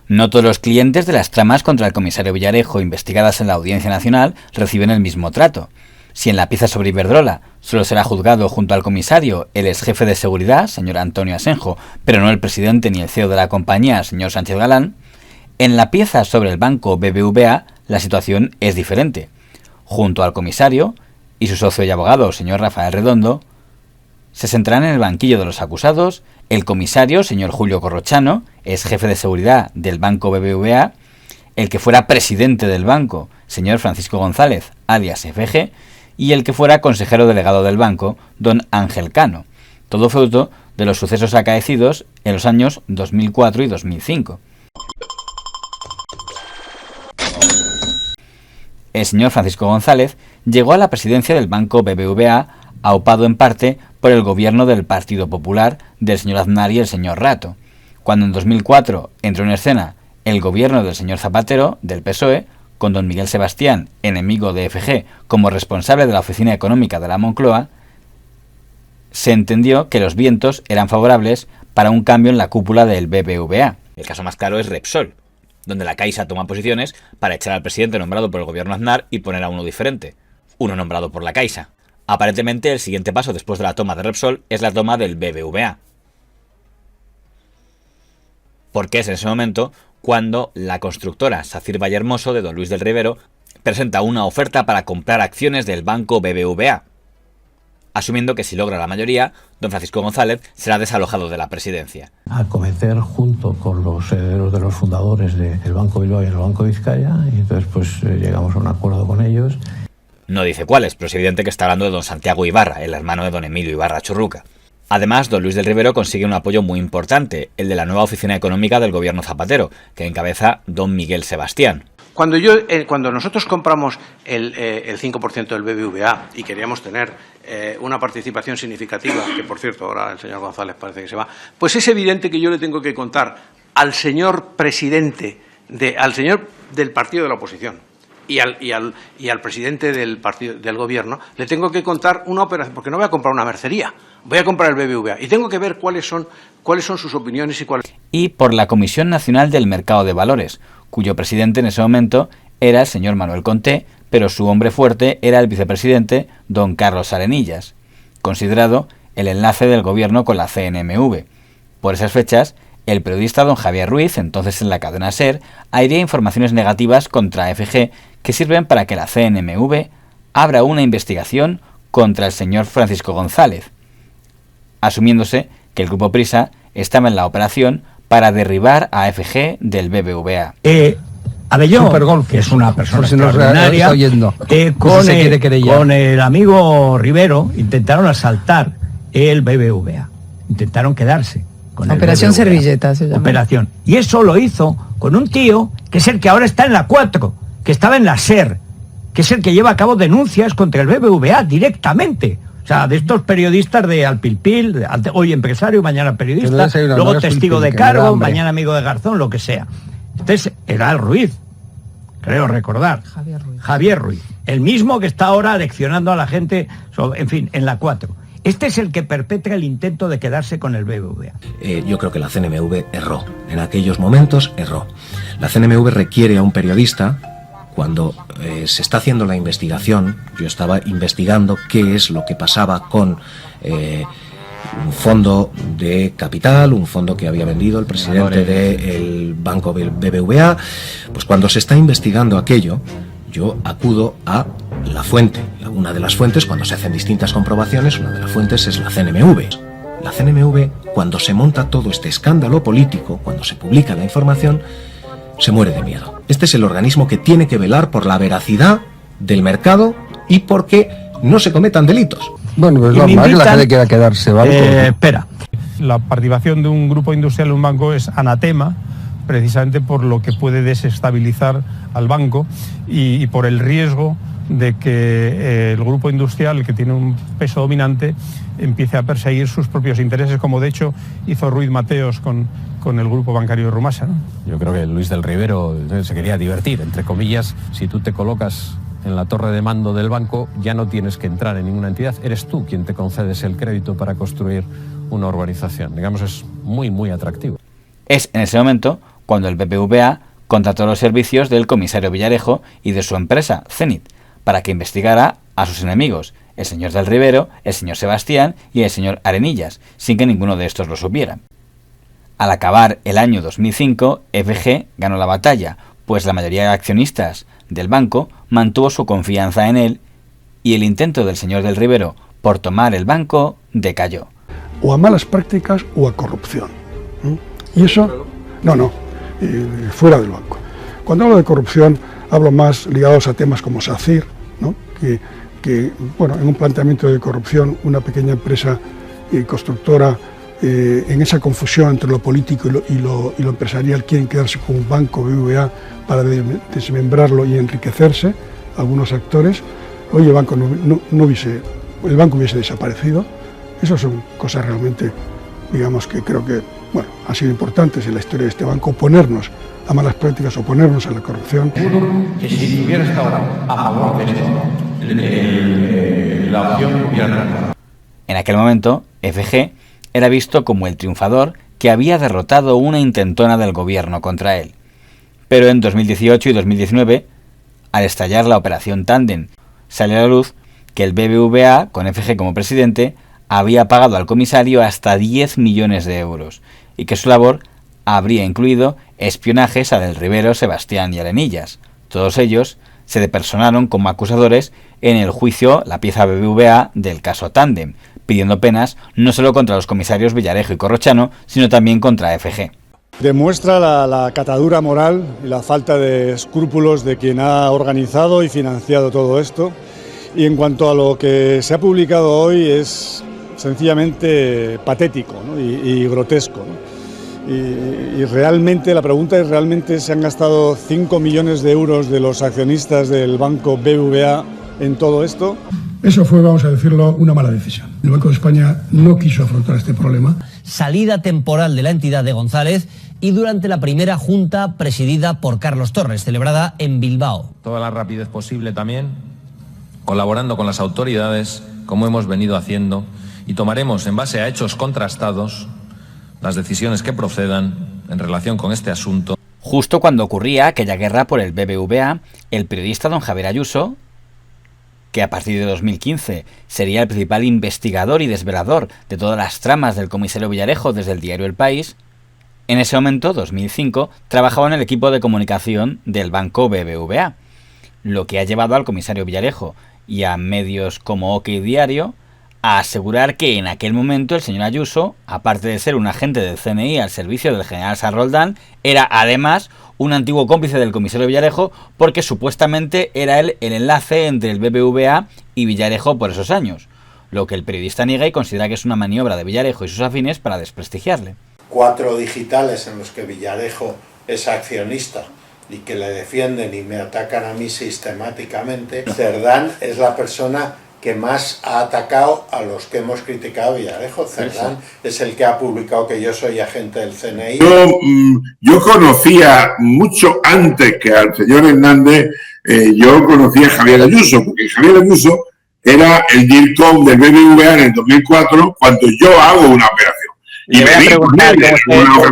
No todos los clientes de las tramas contra el comisario Villarejo investigadas en la Audiencia Nacional reciben el mismo trato. Si en la pieza sobre Iberdrola solo será juzgado junto al comisario el exjefe de seguridad, señor Antonio Asenjo, pero no el presidente ni el CEO de la compañía, señor Sánchez Galán, en la pieza sobre el banco BBVA la situación es diferente. Junto al comisario y su socio y abogado, señor Rafael Redondo, se sentarán en el banquillo de los acusados el comisario, señor Julio Corrochano, ex jefe de seguridad del banco BBVA, el que fuera presidente del banco, señor Francisco González, alias FG, y el que fuera consejero delegado del banco, don Ángel Cano, todo fruto de los sucesos acaecidos en los años 2004 y 2005. El señor Francisco González llegó a la presidencia del banco BBVA aupado en parte por el gobierno del Partido Popular del señor Aznar y el señor Rato, cuando en 2004 entró en escena el gobierno del señor Zapatero, del PSOE, con don Miguel Sebastián, enemigo de FG, como responsable de la oficina económica de la Moncloa, se entendió que los vientos eran favorables para un cambio en la cúpula del BBVA. El caso más claro es Repsol, donde la Caixa toma posiciones para echar al presidente nombrado por el gobierno Aznar y poner a uno diferente, uno nombrado por la Caixa. Aparentemente el siguiente paso después de la toma de Repsol es la toma del BBVA. Porque es en ese momento cuando la constructora Sacir Vallehermoso de don Luis del Rivero presenta una oferta para comprar acciones del banco BBVA, asumiendo que si logra la mayoría, don Francisco González será desalojado de la presidencia. Acometer junto con los herederos de los fundadores del Banco Bilbao y el Banco Vizcaya, y entonces pues llegamos a un acuerdo con ellos. No dice cuáles, pero es evidente que está hablando de don Santiago Ibarra, el hermano de don Emilio Ibarra Churruca. Además, don Luis del Rivero consigue un apoyo muy importante, el de la nueva oficina económica del gobierno Zapatero, que encabeza don Miguel Sebastián. Cuando nosotros compramos el 5% del BBVA y queríamos tener una participación significativa, que por cierto ahora el señor González parece que se va, pues es evidente que yo le tengo que contar al señor presidente, al señor del partido de la oposición y al presidente del partido del gobierno, le tengo que contar una operación, porque no voy a comprar una mercería, voy a comprar el BBVA y tengo que ver cuáles son sus opiniones y cuáles. Y por la Comisión Nacional del Mercado de Valores, cuyo presidente en ese momento era el señor Manuel Conté, pero su hombre fuerte era el vicepresidente don Carlos Arenillas, considerado el enlace del gobierno con la CNMV. Por esas fechas, el periodista don Javier Ruiz, entonces en la cadena SER, airea informaciones negativas contra FG que sirven para que la CNMV abra una investigación contra el señor Francisco González, asumiéndose que el Grupo Prisa estaba en la operación para derribar a FG del BBVA. Abelló, que es una persona extraordinaria, con el amigo Rivero intentaron asaltar el BBVA, intentaron quedarse con Operación el BBVA. Servilleta se llama. Operación. Y eso lo hizo con un tío que es el que ahora está en la 4, que estaba en la SER, que es el que lleva a cabo denuncias contra el BBVA directamente. O sea, de estos periodistas de Alpilpil, hoy empresario, mañana periodista, luego testigo de cargo, mañana amigo de Garzón, lo que sea. Entonces, era el Ruiz, creo recordar. Javier Ruiz. El mismo que está ahora leccionando a la gente, en fin, en la 4. Este es el que perpetra el intento de quedarse con el BBVA. Yo creo que la CNMV erró. En aquellos momentos erró. La CNMV requiere a un periodista. Cuando se está haciendo la investigación, yo estaba investigando qué es lo que pasaba con un fondo de capital, un fondo que había vendido el presidente del banco BBVA. Pues cuando se está investigando aquello, yo acudo a la fuente. Una de las fuentes, cuando se hacen distintas comprobaciones, una de las fuentes es la CNMV. La CNMV, cuando se monta todo este escándalo político, cuando se publica la información, se muere de miedo. Este es el organismo que tiene que velar por la veracidad del mercado y porque no se cometan delitos. Bueno, pues normal que la gente quiera quedarse, ¿vale? Espera. La participación de un grupo industrial en un banco es anatema, precisamente por lo que puede desestabilizar al banco y por el riesgo de que el grupo industrial, que tiene un peso dominante, empiece a perseguir sus propios intereses, como de hecho hizo Ruiz Mateos con el grupo bancario de Rumasa, ¿no? Yo creo que Luis del Rivero se quería divertir, entre comillas. Si tú te colocas en la torre de mando del banco, ya no tienes que entrar en ninguna entidad, eres tú quien te concedes el crédito para construir una urbanización. Digamos, es muy, muy atractivo. Es en ese momento cuando el BBVA contrató los servicios del comisario Villarejo y de su empresa, Zenit, para que investigara a sus enemigos, el señor del Rivero, el señor Sebastián y el señor Arenillas, sin que ninguno de estos lo supiera. Al acabar el año 2005, FG ganó la batalla, pues la mayoría de accionistas del banco mantuvo su confianza en él y el intento del señor del Rivero por tomar el banco decayó. O a malas prácticas o a corrupción. Y eso, fuera del banco. Cuando hablo de corrupción, hablo más ligados a temas como SACIR, ¿no? que en un planteamiento de corrupción, una pequeña empresa constructora, en esa confusión entre lo político y lo empresarial, quieren quedarse con un banco, BBVA, para desmembrarlo y enriquecerse, algunos actores. Hoy el banco el banco hubiese desaparecido. Esas son cosas realmente, digamos, que creo que han sido importantes en la historia de este banco, oponernos a malas prácticas, oponernos a la corrupción. Que si hubiera estado a favor de esto, la opción hubiera ganado. En aquel momento, FG era visto como el triunfador que había derrotado una intentona del gobierno contra él. Pero en 2018 y 2019, al estallar la operación Tándem, salió a la luz que el BBVA, con FG como presidente, había pagado al comisario hasta 10 millones de euros y que su labor habría incluido espionajes a Del Rivero, Sebastián y Arenillas. Todos ellos se depersonaron como acusadores en el juicio La Pieza BBVA del caso Tándem, pidiendo penas no solo contra los comisarios Villarejo y Corrochano, sino también contra FG. Demuestra la catadura moral y la falta de escrúpulos de quien ha organizado y financiado todo esto. Y en cuanto a lo que se ha publicado hoy, es sencillamente patético, ¿no? y grotesco, ¿no? Y realmente, la pregunta es, ¿realmente se han gastado 5 millones de euros de los accionistas del banco BBVA en todo esto? Eso fue, vamos a decirlo, una mala decisión. El Banco de España no quiso afrontar este problema. Salida temporal de la entidad de González y durante la primera junta presidida por Carlos Torres, celebrada en Bilbao. Toda la rapidez posible también, colaborando con las autoridades, como hemos venido haciendo, y tomaremos, en base a hechos contrastados, las decisiones que procedan en relación con este asunto. Justo cuando ocurría aquella guerra por el BBVA, el periodista don Javier Ayuso, que a partir de 2015 sería el principal investigador y desvelador de todas las tramas del comisario Villarejo desde el diario El País, en ese momento, 2005, trabajaba en el equipo de comunicación del banco BBVA, lo que ha llevado al comisario Villarejo y a medios como OK Diario a asegurar que en aquel momento el señor Ayuso, aparte de ser un agente del CNI al servicio del general San Roldán, era además un antiguo cómplice del comisario Villarejo porque supuestamente era él el enlace entre el BBVA y Villarejo por esos años, lo que el periodista niega y considera que es una maniobra de Villarejo y sus afines para desprestigiarle. 4 digitales en los que Villarejo es accionista y que le defienden y me atacan a mí sistemáticamente. Cerdán es la persona que más ha atacado a los que hemos criticado a Villarejo. Cerdán es el que ha publicado que yo soy agente del CNI. Yo conocía mucho antes que al señor Hernández, yo conocía a Javier Ayuso, porque Javier Ayuso era el DIRCOM del BBVA en el 2004 cuando yo hago una operación. Y voy a preguntar,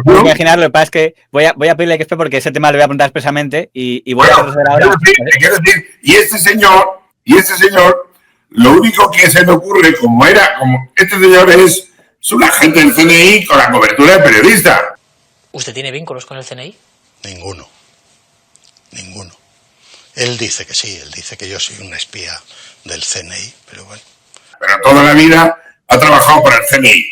voy a imaginar, lo que pasa es que voy a pedirle que espere porque ese tema lo voy a preguntar expresamente y voy a proceder ahora. Quiero decir, y ese señor, lo único que se me ocurre, como este señor es un agente del CNI con la cobertura de periodista. ¿Usted tiene vínculos con el CNI? Ninguno. Él dice que sí, él dice que yo soy un espía del CNI, pero bueno. Pero toda la vida ha trabajado para el CNI.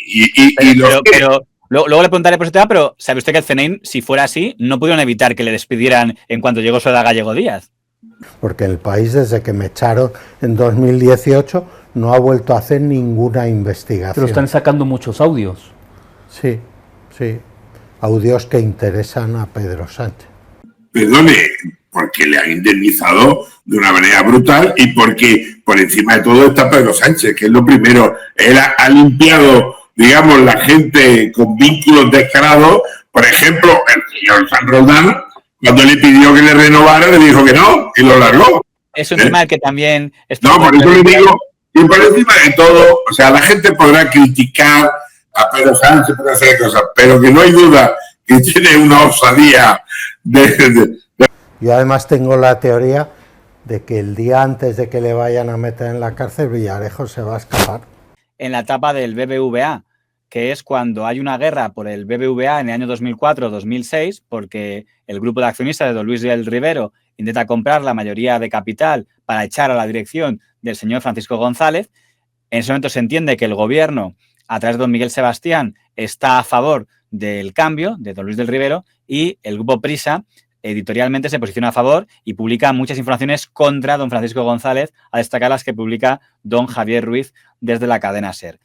Pero luego le preguntaré por ese tema, pero ¿sabe usted que el CNI, si fuera así, no pudieron evitar que le despidieran en cuanto llegó Soledad Gallego Díaz? Porque el país, desde que me echaron en 2018, no ha vuelto a hacer ninguna investigación. Pero están sacando muchos audios. Sí. Audios que interesan a Pedro Sánchez. Perdone, porque le han indemnizado de una manera brutal y porque por encima de todo está Pedro Sánchez, que es lo primero. Él ha limpiado, digamos, la gente con vínculos descarados. Por ejemplo, el señor San Roldán, cuando le pidió que le renovara, le dijo que no, y lo largó. Es un tema que también... No, por eso le digo, y por encima de todo, o sea, la gente podrá criticar a Pedro Sánchez, puede hacer cosas, pero que no hay duda que tiene una osadía Yo además tengo la teoría de que el día antes de que le vayan a meter en la cárcel, Villarejo se va a escapar. En la etapa del BBVA, que es cuando hay una guerra por el BBVA en el año 2004-2006, porque el grupo de accionistas de don Luis del Rivero intenta comprar la mayoría de capital para echar a la dirección del señor Francisco González. En ese momento se entiende que el gobierno, a través de don Miguel Sebastián, está a favor del cambio de don Luis del Rivero, y el grupo Prisa editorialmente se posiciona a favor y publica muchas informaciones contra don Francisco González, a destacar las que publica don Javier Ruiz desde la cadena SER.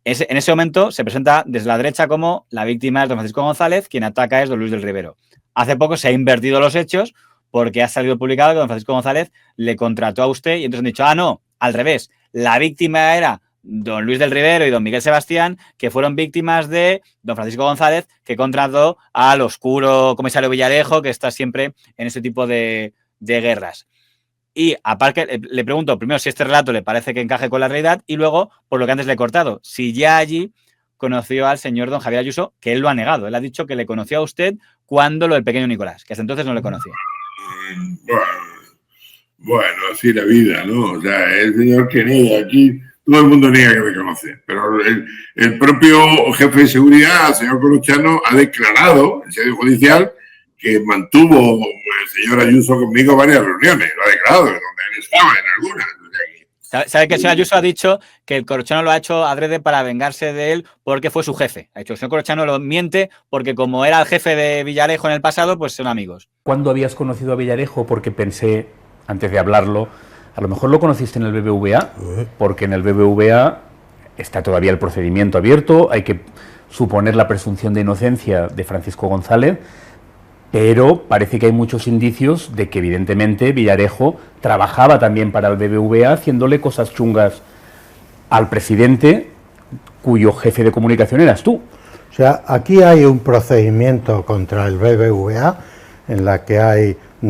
En ese momento se presenta desde la derecha como la víctima es don Francisco González, quien ataca es don Luis del Rivero. Hace poco se ha invertido los hechos porque ha salido publicado que don Francisco González le contrató a usted y entonces han dicho, no, al revés, la víctima era don Luis del Rivero y don Miguel Sebastián, que fueron víctimas de don Francisco González, que contrató al oscuro comisario Villarejo, que está siempre en ese tipo de guerras. Y aparte le pregunto primero si este relato le parece que encaje con la realidad y luego, por lo que antes le he cortado, si ya allí conoció al señor don Javier Ayuso, que él lo ha negado. Él ha dicho que le conoció a usted cuando lo del pequeño Nicolás, que hasta entonces no le conocía. Bueno, así la vida, ¿no? O sea, el señor que niega aquí, todo el mundo niega que me conoce, pero el propio jefe de seguridad, el señor Colochano, ha declarado en sede judicial que mantuvo el señor Ayuso conmigo varias reuniones, lo ha declarado, donde él estaba en algunas. ¿Sabe que el señor Ayuso ha dicho que el Colochano lo ha hecho adrede para vengarse de él porque fue su jefe? Ha dicho, el señor Colochano lo miente porque como era el jefe de Villarejo en el pasado, pues son amigos. ¿Cuándo habías conocido a Villarejo? Porque pensé, antes de hablarlo, a lo mejor lo conociste en el BBVA, porque en el BBVA está todavía el procedimiento abierto, hay que suponer la presunción de inocencia de Francisco González, pero parece que hay muchos indicios de que evidentemente Villarejo trabajaba también para el BBVA haciéndole cosas chungas al presidente cuyo jefe de comunicación eras tú. O sea, aquí hay un procedimiento contra el BBVA en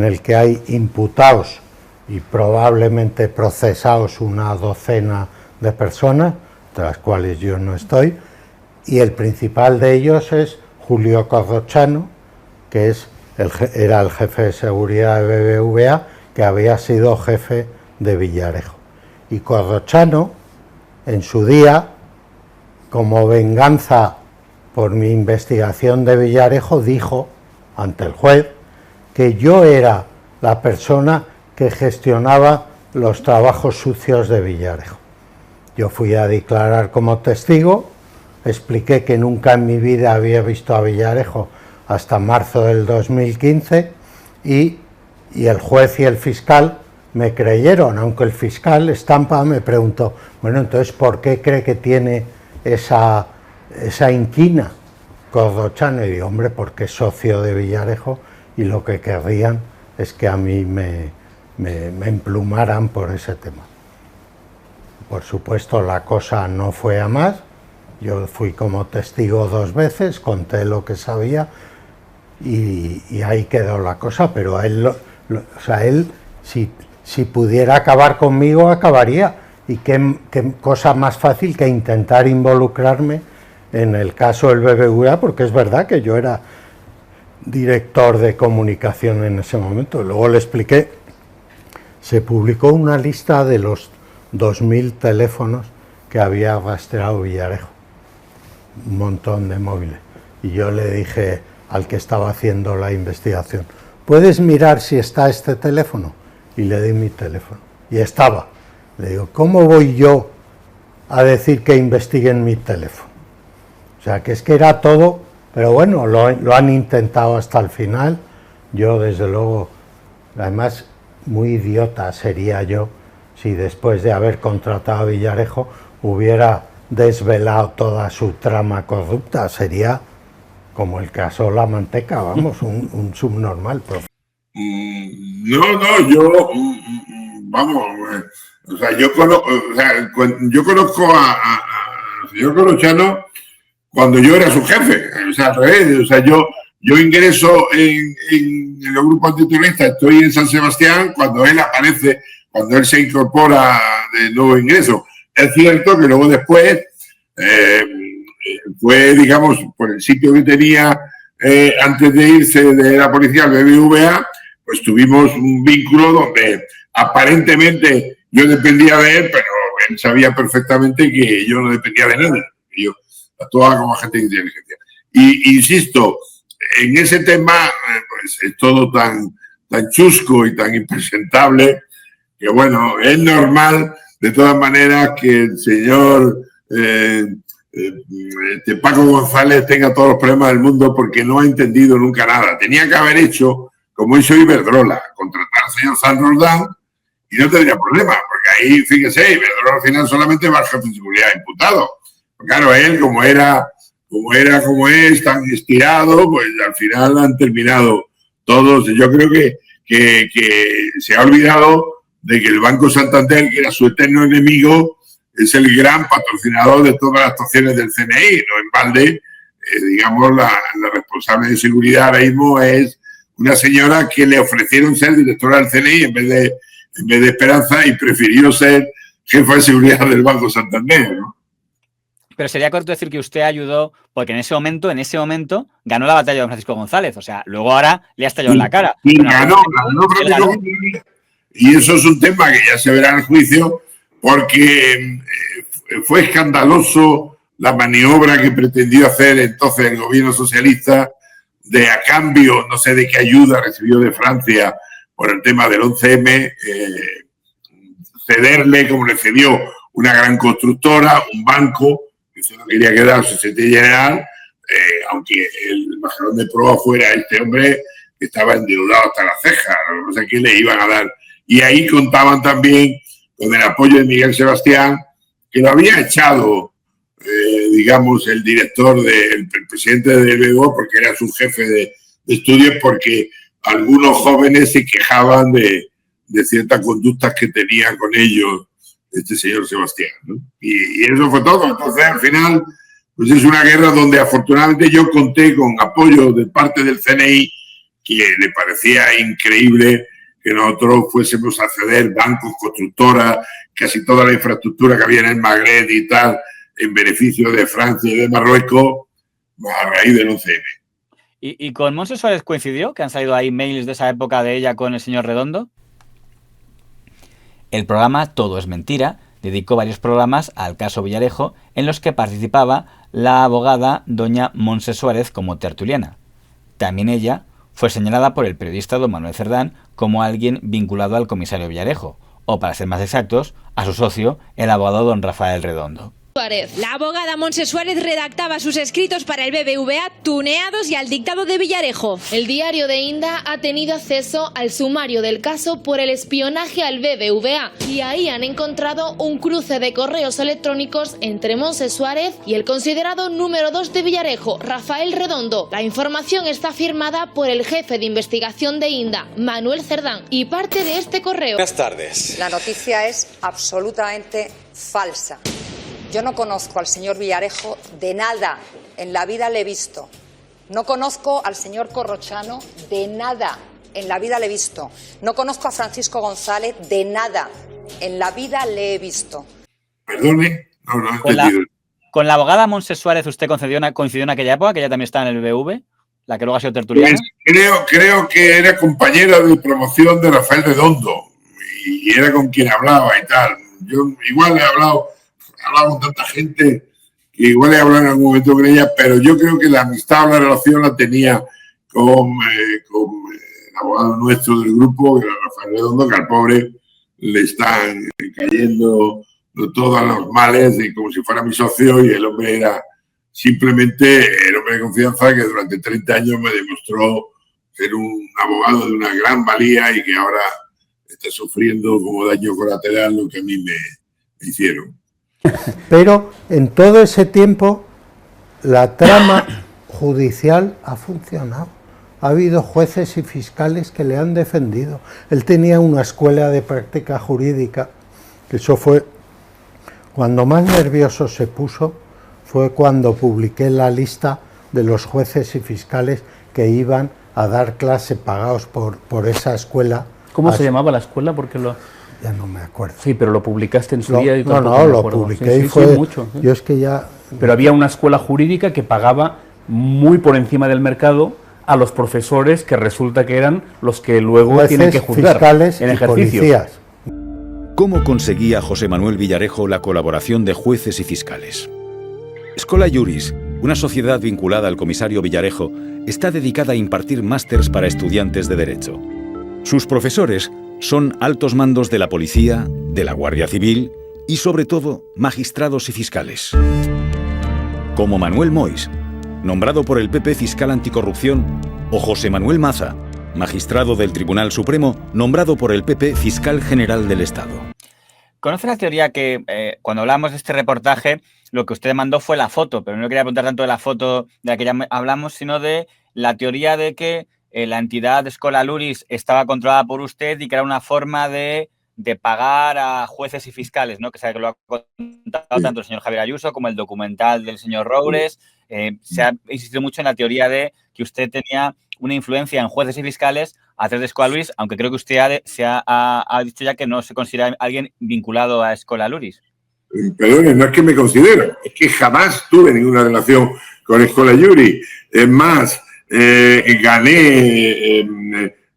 el que hay imputados y probablemente procesados una docena de personas, de las cuales yo no estoy, y el principal de ellos es Julio Corrochano, que era el jefe de seguridad de BBVA, que había sido jefe de Villarejo. Y Corrochano, en su día, como venganza por mi investigación de Villarejo, dijo ante el juez que yo era la persona que gestionaba los trabajos sucios de Villarejo. Yo fui a declarar como testigo, expliqué que nunca en mi vida había visto a Villarejo hasta marzo del 2015 y el juez y el fiscal me creyeron, aunque el fiscal Estampa me preguntó, bueno, entonces, ¿por qué cree que tiene esa inquina Corrochano? Y digo, hombre, porque es socio de Villarejo y lo que querrían es que a mí me emplumaran por ese tema. Por supuesto, la cosa no fue a más. Yo fui como testigo 2 veces, conté lo que sabía y ahí quedó la cosa, pero él si pudiera acabar conmigo, acabaría. Y qué cosa más fácil que intentar involucrarme en el caso del BBVA, porque es verdad que yo era director de comunicación en ese momento. Luego le expliqué, se publicó una lista de los 2.000 teléfonos que había rastreado Villarejo, un montón de móviles, y yo le dije al que estaba haciendo la investigación, ¿puedes mirar si está este teléfono? Y le di mi teléfono, y estaba. Le digo, ¿cómo voy yo a decir que investiguen mi teléfono? O sea, que es que era todo, pero bueno, lo han intentado hasta el final. Yo, desde luego, además, muy idiota sería yo si después de haber contratado a Villarejo hubiera desvelado toda su trama corrupta. Sería como el caso La Manteca, vamos, un subnormal. Yo conozco al señor Colochano cuando yo era su jefe, o sea, al revés, o sea, yo ingreso en el grupo antiterrorista, estoy en San Sebastián cuando él aparece, cuando él se incorpora de nuevo ingreso. Es cierto que luego después fue, digamos, por el sitio que tenía antes de irse de la policía al BBVA, pues tuvimos un vínculo donde aparentemente yo dependía de él, pero él sabía perfectamente que yo no dependía de nadie. Yo actuaba como agente de inteligencia. Y insisto, en ese tema pues es todo tan chusco y tan impresentable que, bueno, es normal de todas maneras que el señor Paco González tenga todos los problemas del mundo porque no ha entendido nunca nada. Tenía que haber hecho, como hizo Iberdrola, contratar al señor San Roldán y no tendría problema, porque ahí, fíjese, Iberdrola al final solamente va al jefe de seguridad imputado. Claro, él, como es, tan estirado, pues al final han terminado todos. Yo creo que se ha olvidado de que el Banco Santander, que era su eterno enemigo, es el gran patrocinador de todas las actuaciones del CNI. No en balde, digamos, la responsable de seguridad ahora mismo es una señora que le ofrecieron ser directora del CNI en vez de Esperanza y prefirió ser jefa de seguridad del Banco Santander, ¿no? Pero sería correcto decir que usted ayudó, porque en ese momento, ganó la batalla de Francisco González. O sea, luego ahora le ha estallado en la cara. Y ganó. Y eso es un tema que ya se verá en el juicio, porque fue escandaloso la maniobra que pretendió hacer entonces el gobierno socialista de, a cambio, no sé de qué ayuda recibió de Francia por el tema del 11M, cederle, como le cedió una gran constructora, un banco, que se lo quería quedar Société Générale, aunque el embajador de prueba fuera este hombre que estaba endeudado hasta la ceja, no sé qué le iban a dar. Y ahí contaban también con el apoyo de Miguel Sebastián, que lo había echado, digamos, el director, el presidente de BBVA, porque era su jefe de estudios, porque algunos jóvenes se quejaban de ciertas conductas que tenía con ellos este señor Sebastián, ¿no? Y eso fue todo. Entonces, al final, pues es una guerra donde afortunadamente yo conté con apoyo de parte del CNI, que le parecía increíble que nosotros fuésemos a ceder bancos, constructoras, casi toda la infraestructura que había en el Magreb y tal, en beneficio de Francia y de Marruecos, a raíz del 11M. ¿Y con Montse Suárez coincidió? ¿Que han salido ahí mails de esa época de ella con el señor Redondo? El programa Todo es Mentira dedicó varios programas al caso Villarejo en los que participaba la abogada doña Montse Suárez como tertuliana. También ella fue señalada por el periodista don Manuel Cerdán como alguien vinculado al comisario Villarejo, o para ser más exactos, a su socio, el abogado don Rafael Redondo. La abogada Montse Suárez redactaba sus escritos para el BBVA tuneados y al dictado de Villarejo. El diario de Inda ha tenido acceso al sumario del caso por el espionaje al BBVA y ahí han encontrado un cruce de correos electrónicos entre Montse Suárez y el considerado número 2 de Villarejo, Rafael Redondo. La información está firmada por el jefe de investigación de Inda, Manuel Cerdán, y parte de este correo. Buenas tardes. La noticia es absolutamente falsa. Yo no conozco al señor Villarejo de nada, en la vida le he visto. No conozco al señor Corrochano de nada, en la vida le he visto. No conozco a Francisco González de nada, en la vida le he visto. Perdone, no he entendido. ¿Con la abogada Montse Suárez usted coincidió en aquella época, que ella también estaba en el BV, la que luego ha sido tertuliana? Pues creo que era compañera de promoción de Rafael Redondo y era con quien hablaba y tal. Yo igual he hablado con tanta gente que igual he hablado en algún momento con ella, pero yo creo que la amistad o la relación la tenía con el abogado nuestro del grupo, que era Rafael Redondo, que al pobre le están cayendo todos los males y como si fuera mi socio, y el hombre era simplemente el hombre de confianza que durante 30 años me demostró ser un abogado de una gran valía y que ahora está sufriendo como daño colateral lo que a mí me hicieron. Pero en todo ese tiempo la trama judicial ha funcionado. Ha habido jueces y fiscales que le han defendido. Él tenía una escuela de práctica jurídica, que eso fue cuando más nervioso se puso, fue cuando publiqué la lista de los jueces y fiscales que iban a dar clase pagados por esa escuela. ¿Cómo se llamaba la escuela? Porque ya no me acuerdo. Sí, pero lo publicaste en su día. Y no, lo publiqué y fue mucho. ¿Sí? Yo es que ya... Pero había una escuela jurídica que pagaba muy por encima del mercado a los profesores que resulta que eran los que luego jueces, tienen que juzgar fiscales en y ejercicio. policías. ¿Cómo conseguía José Manuel Villarejo la colaboración de jueces y fiscales? Schola Juris, una sociedad vinculada al comisario Villarejo, está dedicada a impartir másters para estudiantes de Derecho. Sus profesores son altos mandos de la policía, de la Guardia Civil y, sobre todo, magistrados y fiscales. Como Manuel Mois, nombrado por el PP fiscal anticorrupción, o José Manuel Maza, magistrado del Tribunal Supremo, nombrado por el PP fiscal general del Estado. ¿Conoce la teoría que cuando hablamos de este reportaje, lo que usted mandó fue la foto, pero no quería preguntar tanto de la foto de la que ya hablamos, sino de la teoría de que la entidad Schola Juris estaba controlada por usted y que era una forma de pagar a jueces y fiscales, ¿no? Que sabe que lo ha contado tanto el señor Javier Ayuso como el documental del señor Roures. Se ha insistido mucho en la teoría de que usted tenía una influencia en jueces y fiscales a través de Schola Juris, aunque creo que usted ha dicho ya que no se considera alguien vinculado a Schola Juris. Perdón, no es que me considero, es que jamás tuve ninguna relación con Schola Juris. Es más, gané,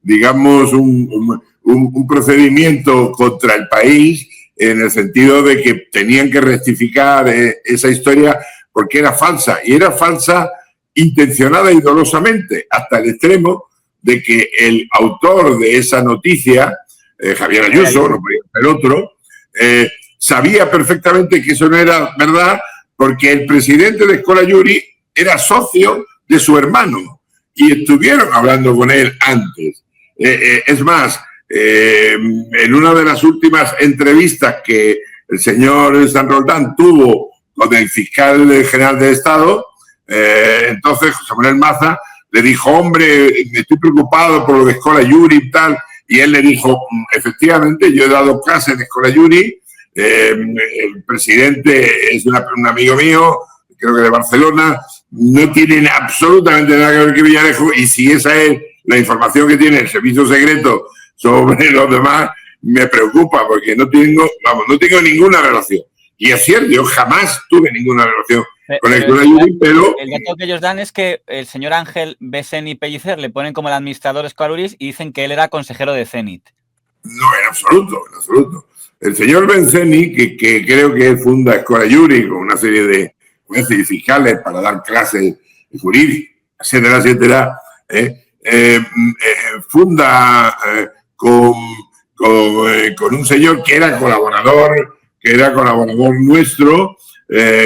digamos, un procedimiento contra el país en el sentido de que tenían que rectificar esa historia porque era falsa, y era falsa intencionada y dolosamente, hasta el extremo de que el autor de esa noticia, Javier Ayuso, no podía ser otro, sabía perfectamente que eso no era verdad porque el presidente de Schola Juris era socio de su hermano y estuvieron hablando con él antes. Es más, en una de las últimas entrevistas que el señor San Roldán tuvo con el fiscal general del Estado, entonces José Manuel Maza le dijo, hombre, me estoy preocupado por lo de Schola Juris y tal, y él le dijo, efectivamente, yo he dado clases de Schola Juris, el presidente es un amigo mío, creo que de Barcelona, no tienen absolutamente nada que ver con Villarejo, y si esa es la información que tiene el servicio secreto sobre los demás, me preocupa porque no tengo ninguna relación. Y es cierto, yo jamás tuve ninguna relación con el Schola Juris, pero... El dato que ellos dan es que el señor Ángel Beseni Pellicer le ponen como el administrador de Schola Juris y dicen que él era consejero de CENIT. No, en absoluto, en absoluto. El señor Beseni, que creo que funda Schola Juris con una serie de jueces y fiscales para dar clases jurídicas, etcétera, etcétera, funda con un señor que era colaborador nuestro,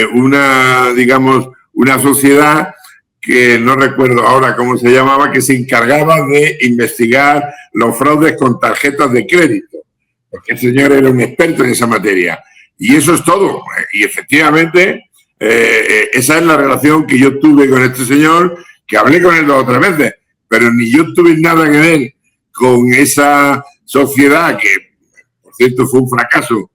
una sociedad que no recuerdo ahora cómo se llamaba, que se encargaba de investigar los fraudes con tarjetas de crédito, porque el señor era un experto en esa materia. Y eso es todo. Y efectivamente, esa es la relación que yo tuve con este señor, que hablé con él 2 o 3 veces, pero ni yo tuve nada que ver con esa sociedad que, por cierto, fue un fracaso,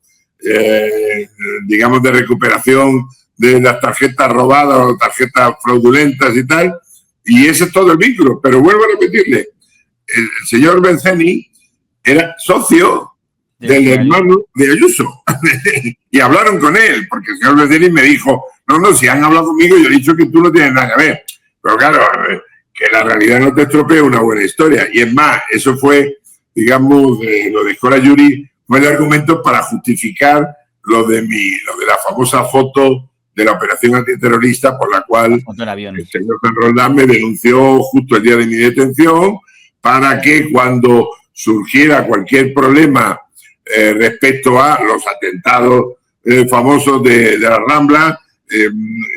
digamos, de recuperación de las tarjetas robadas o tarjetas fraudulentas y tal, y ese es todo el vínculo. Pero vuelvo a repetirle, el señor Beseni era socio del hermano de Ayuso y hablaron con él, porque el señor Beseni me dijo, no, si han hablado conmigo, yo he dicho que tú no tienes nada que ver, pero claro, que la realidad no te estropee una buena historia. Y es más, eso fue, digamos, lo de Schola Juris, fue el argumento para justificar lo de la famosa foto de la operación antiterrorista por la cual el señor San Roldán me denunció justo el día de mi detención, para que cuando surgiera cualquier problema respecto a los atentados famosos de la Rambla,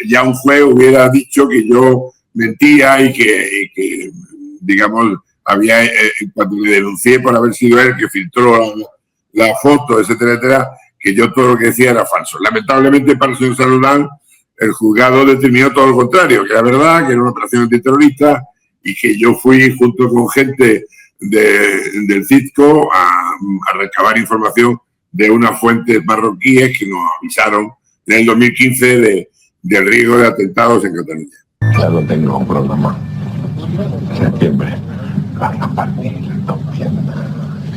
ya un juez hubiera dicho que yo mentía y que digamos, cuando me denuncié por haber sido él que filtró la foto, etcétera, etcétera, que yo todo lo que decía era falso. Lamentablemente para el señor San Roldán, el juzgado determinó todo lo contrario, que era verdad, que era una operación antiterrorista y que yo fui junto con gente del CITCO a recabar información de unas fuentes marroquíes que nos avisaron en el 2015 del riesgo de atentados en Cataluña. Ya lo tengo programado. Septiembre. Van a partir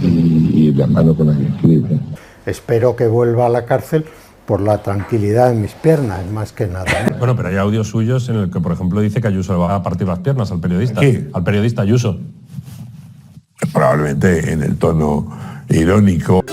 y la mano con la que escribe. Espero que vuelva a la cárcel por la tranquilidad de mis piernas, más que nada. Bueno, pero hay audios suyos en el que, por ejemplo, dice que Ayuso le va a partir las piernas al periodista. ¿Qué? Al periodista Ayuso. Probablemente en el tono irónico.